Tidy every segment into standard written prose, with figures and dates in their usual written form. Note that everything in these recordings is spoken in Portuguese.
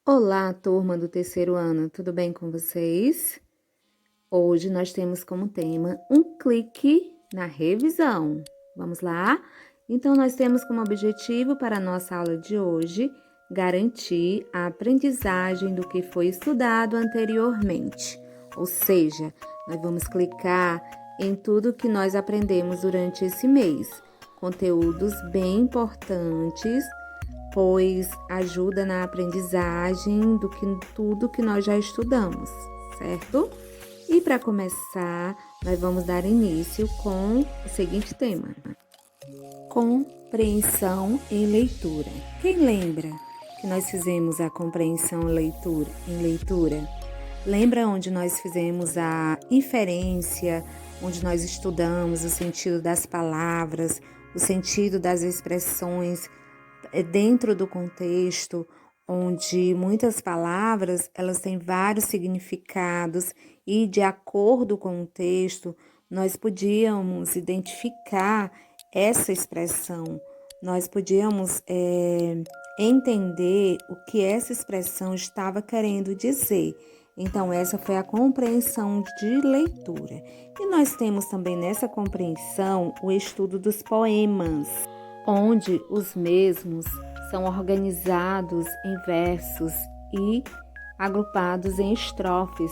Olá, turma do terceiro ano, tudo bem com vocês? Hoje nós temos como tema um clique na revisão. Vamos lá? Então, nós temos como objetivo para a nossa aula de hoje garantir a aprendizagem do que foi estudado anteriormente. Ou seja, nós vamos clicar em tudo que nós aprendemos durante esse mês. Conteúdos bem importantes, pois ajuda na aprendizagem do que tudo que nós já estudamos, certo? E para começar, nós vamos dar início com o seguinte tema: compreensão em leitura. Quem lembra que nós fizemos a compreensão em leitura? Lembra onde nós fizemos a inferência, onde nós estudamos o sentido das palavras, o sentido das expressões dentro do contexto, onde muitas palavras elas têm vários significados e de acordo com o texto nós podíamos identificar essa expressão, nós podíamos entender o que essa expressão estava querendo dizer. Então, essa foi a compreensão de leitura. E nós temos também nessa compreensão o estudo dos poemas, onde os mesmos são organizados em versos e agrupados em estrofes,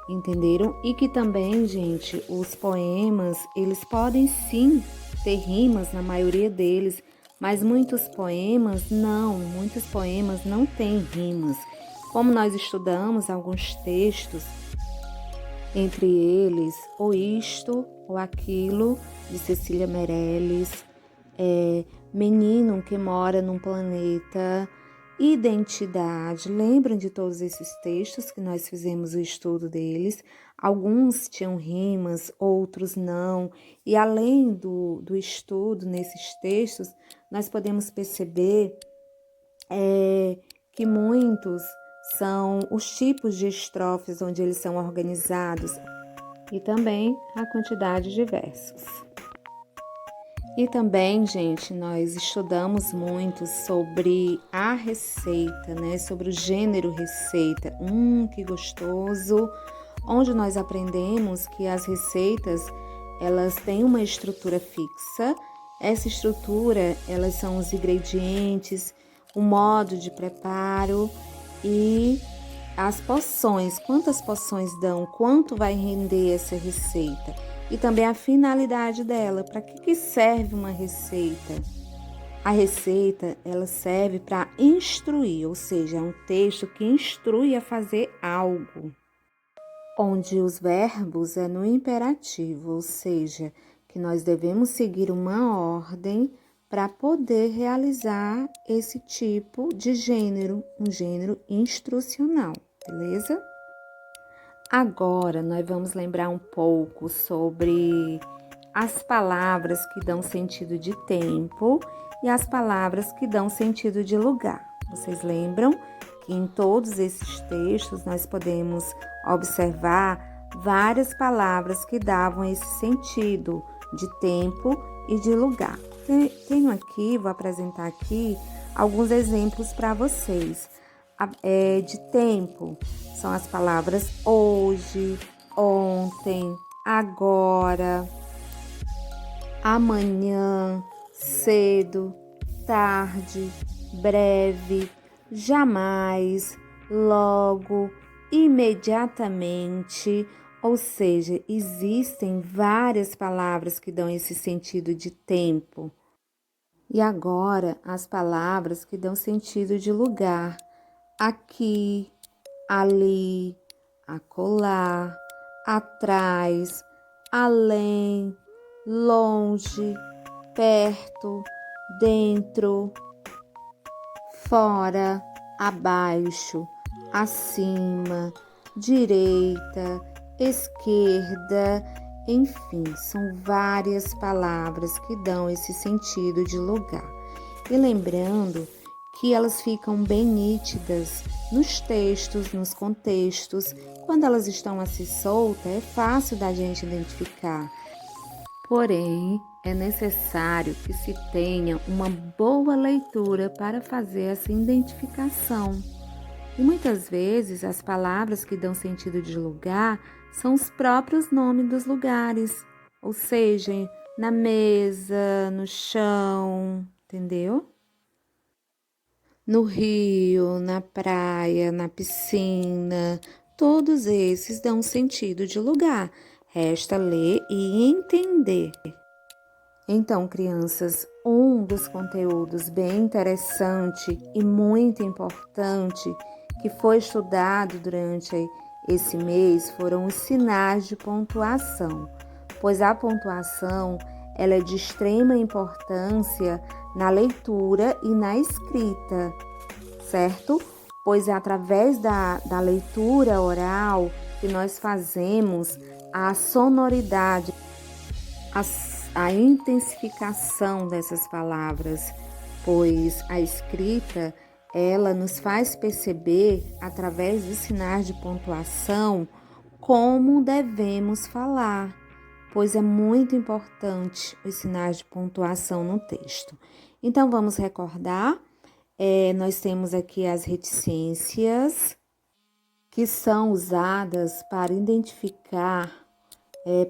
entenderam? E que também, gente, os poemas, eles podem sim ter rimas na maioria deles, mas muitos poemas não têm rimas. Como nós estudamos alguns textos, entre eles O Isto ou Aquilo, de Cecília Meirelles, Menino que Mora num Planeta, Identidade. Lembram de todos esses textos que nós fizemos o estudo deles? Alguns tinham rimas, outros não. E além do estudo nesses textos, nós podemos perceber que muitos são os tipos de estrofes onde eles são organizados e também a quantidade de versos. E também, gente, nós estudamos muito sobre a receita, né? Sobre o gênero receita. Que gostoso! Onde nós aprendemos que as receitas, elas têm uma estrutura fixa. Essa estrutura, elas são os ingredientes, o modo de preparo e as porções. Quantas porções dão? Quanto vai render essa receita? E também a finalidade dela. Para que serve uma receita? A receita, ela serve para instruir, ou seja, é um texto que instrui a fazer algo, onde os verbos é no imperativo, ou seja, que nós devemos seguir uma ordem para poder realizar esse tipo de gênero, um gênero instrucional, beleza? Agora, nós vamos lembrar um pouco sobre as palavras que dão sentido de tempo e as palavras que dão sentido de lugar. Vocês lembram que em todos esses textos nós podemos observar várias palavras que davam esse sentido de tempo e de lugar. Tenho aqui, vou apresentar aqui alguns exemplos para vocês. De tempo, são as palavras hoje, ontem, agora, amanhã, cedo, tarde, breve, jamais, logo, imediatamente. Ou seja, existem várias palavras que dão esse sentido de tempo. E agora, as palavras que dão sentido de lugar. Aqui, ali, acolá, atrás, além, longe, perto, dentro, fora, abaixo, acima, direita, esquerda, enfim, são várias palavras que dão esse sentido de lugar. E lembrando que elas ficam bem nítidas nos textos, nos contextos. Quando elas estão assim soltas, é fácil da gente identificar. Porém, é necessário que se tenha uma boa leitura para fazer essa identificação. E muitas vezes as palavras que dão sentido de lugar são os próprios nomes dos lugares, ou seja, na mesa, no chão, entendeu? No rio, na praia, na piscina, todos esses dão sentido de lugar. Resta ler e entender. Então, crianças, um dos conteúdos bem interessante e muito importante que foi estudado durante esse mês foram os sinais de pontuação, pois a pontuação ela é de extrema importância na leitura e na escrita, certo? Pois é através da leitura oral que nós fazemos a sonoridade, a intensificação dessas palavras, pois a escrita ela nos faz perceber, através dos sinais de pontuação, como devemos falar, pois é muito importante os sinais de pontuação no texto. Então, vamos recordar, nós temos aqui as reticências, que são usadas para identificar,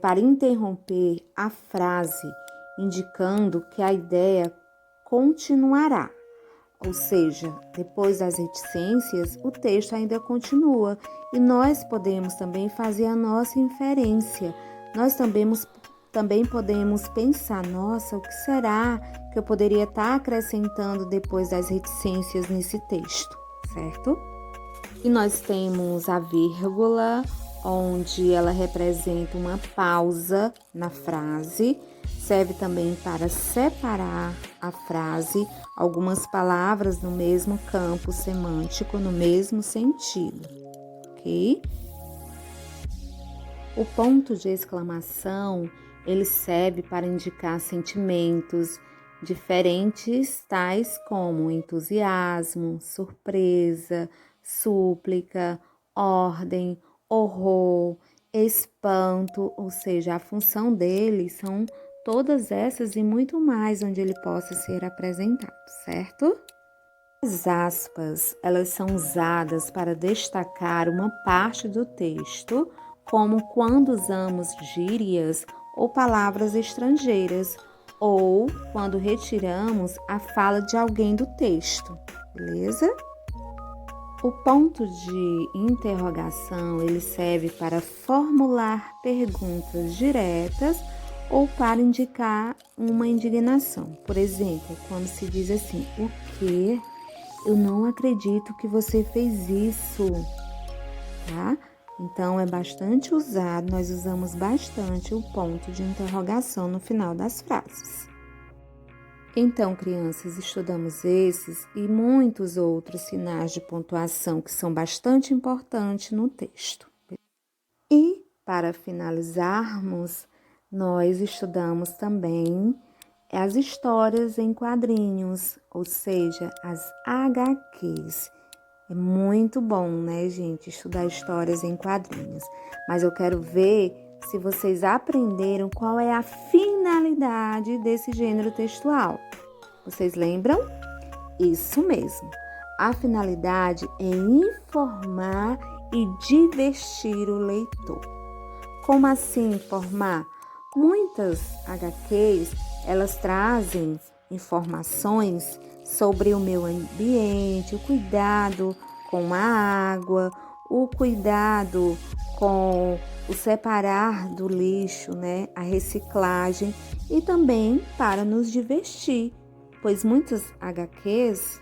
para interromper a frase, indicando que a ideia continuará. Ou seja, depois das reticências, o texto ainda continua e nós podemos também fazer a nossa inferência. Nós também podemos pensar, nossa, o que será que eu poderia estar acrescentando depois das reticências nesse texto, certo? E nós temos a vírgula, onde ela representa uma pausa na frase, serve também para separar a frase, algumas palavras no mesmo campo semântico, no mesmo sentido, ok? O ponto de exclamação, ele serve para indicar sentimentos diferentes, tais como entusiasmo, surpresa, súplica, ordem, horror, espanto, ou seja, a função dele são todas essas e muito mais onde ele possa ser apresentado, certo? As aspas, elas são usadas para destacar uma parte do texto, como quando usamos gírias ou palavras estrangeiras, ou quando retiramos a fala de alguém do texto, beleza? O ponto de interrogação, ele serve para formular perguntas diretas ou para indicar uma indignação. Por exemplo, quando se diz assim, o quê? Eu não acredito que você fez isso, tá? Então, é bastante usado, nós usamos bastante o ponto de interrogação no final das frases. Então, crianças, estudamos esses e muitos outros sinais de pontuação que são bastante importantes no texto. E, para finalizarmos, nós estudamos também as histórias em quadrinhos, ou seja, as HQs. É muito bom, né, gente, estudar histórias em quadrinhos. Mas eu quero ver se vocês aprenderam qual é a finalidade desse gênero textual. Vocês lembram? Isso mesmo. A finalidade é informar e divertir o leitor. Como assim informar? Muitas HQs, elas trazem informações sobre o meio ambiente, o cuidado com a água, o cuidado com o separar do lixo, né, a reciclagem e também para nos divertir, pois muitas HQs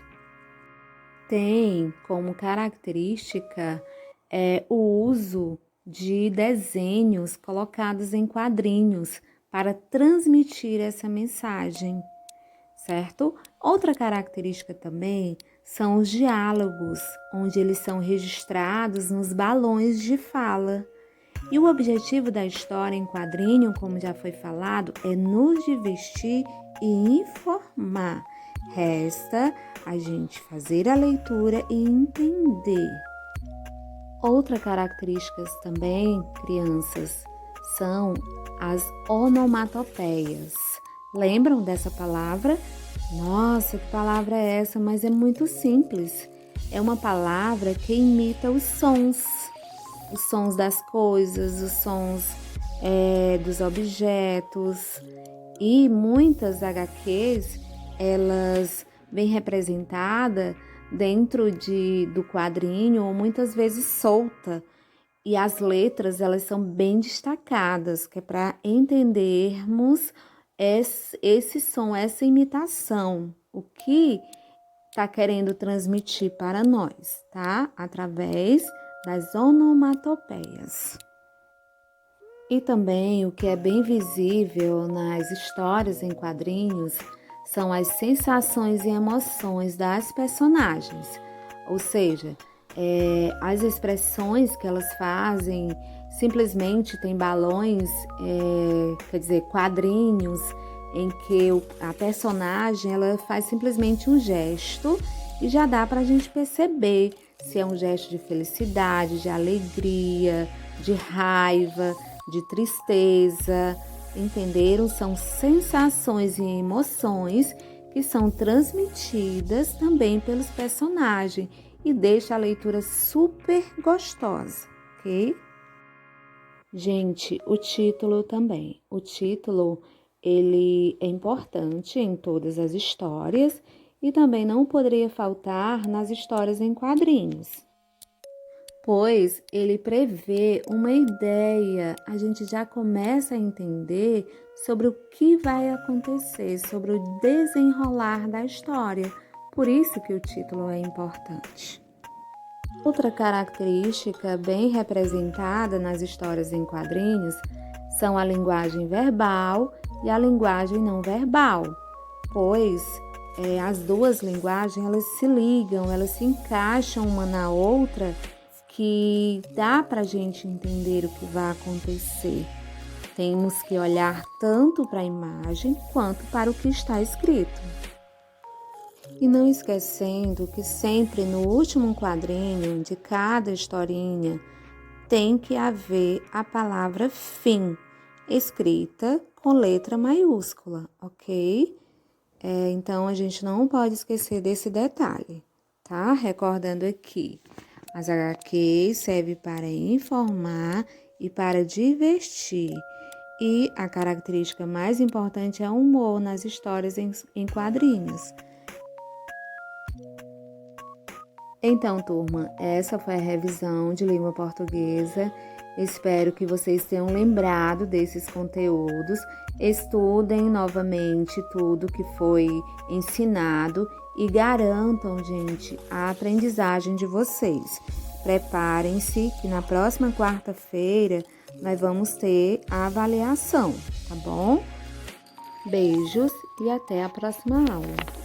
têm como característica o uso de desenhos colocados em quadrinhos para transmitir essa mensagem, certo? Outra característica também são os diálogos, onde eles são registrados nos balões de fala. E o objetivo da história em quadrinho, como já foi falado, é nos divertir e informar. Resta a gente fazer a leitura e entender. Outra característica também, crianças, são as onomatopeias. Lembram dessa palavra? Nossa, que palavra é essa? Mas é muito simples. É uma palavra que imita os sons das coisas, os sons dos objetos. E muitas HQs, elas vêm representadas dentro do quadrinho ou muitas vezes solta. E as letras, elas são bem destacadas, que é para entendermos esse som, essa imitação, o que está querendo transmitir para nós, tá? Através das onomatopeias. E também o que é bem visível nas histórias em quadrinhos são as sensações e emoções das personagens, ou seja, as expressões que elas fazem. Simplesmente tem balões, quadrinhos em que a personagem ela faz simplesmente um gesto e já dá para a gente perceber se é um gesto de felicidade, de alegria, de raiva, de tristeza. Entenderam? São sensações e emoções que são transmitidas também pelos personagens e deixa a leitura super gostosa, ok? Gente, o título também. O título, ele é importante em todas as histórias e também não poderia faltar nas histórias em quadrinhos, pois ele prevê uma ideia, a gente já começa a entender sobre o que vai acontecer, sobre o desenrolar da história. Por isso que o título é importante. Outra característica bem representada nas histórias em quadrinhos são a linguagem verbal e a linguagem não verbal, pois as duas linguagens elas se ligam, elas se encaixam uma na outra, que dá para a gente entender o que vai acontecer. Temos que olhar tanto para a imagem quanto para o que está escrito. E não esquecendo que sempre no último quadrinho de cada historinha tem que haver a palavra fim, escrita com letra maiúscula, ok? Então, a gente não pode esquecer desse detalhe, tá? Recordando aqui, as HQs servem para informar e para divertir. E a característica mais importante é o humor nas histórias em quadrinhos. Então, turma, essa foi a revisão de língua portuguesa. Espero que vocês tenham lembrado desses conteúdos. Estudem novamente tudo que foi ensinado e garantam, gente, a aprendizagem de vocês. Preparem-se que na próxima quarta-feira nós vamos ter a avaliação, tá bom? Beijos e até a próxima aula.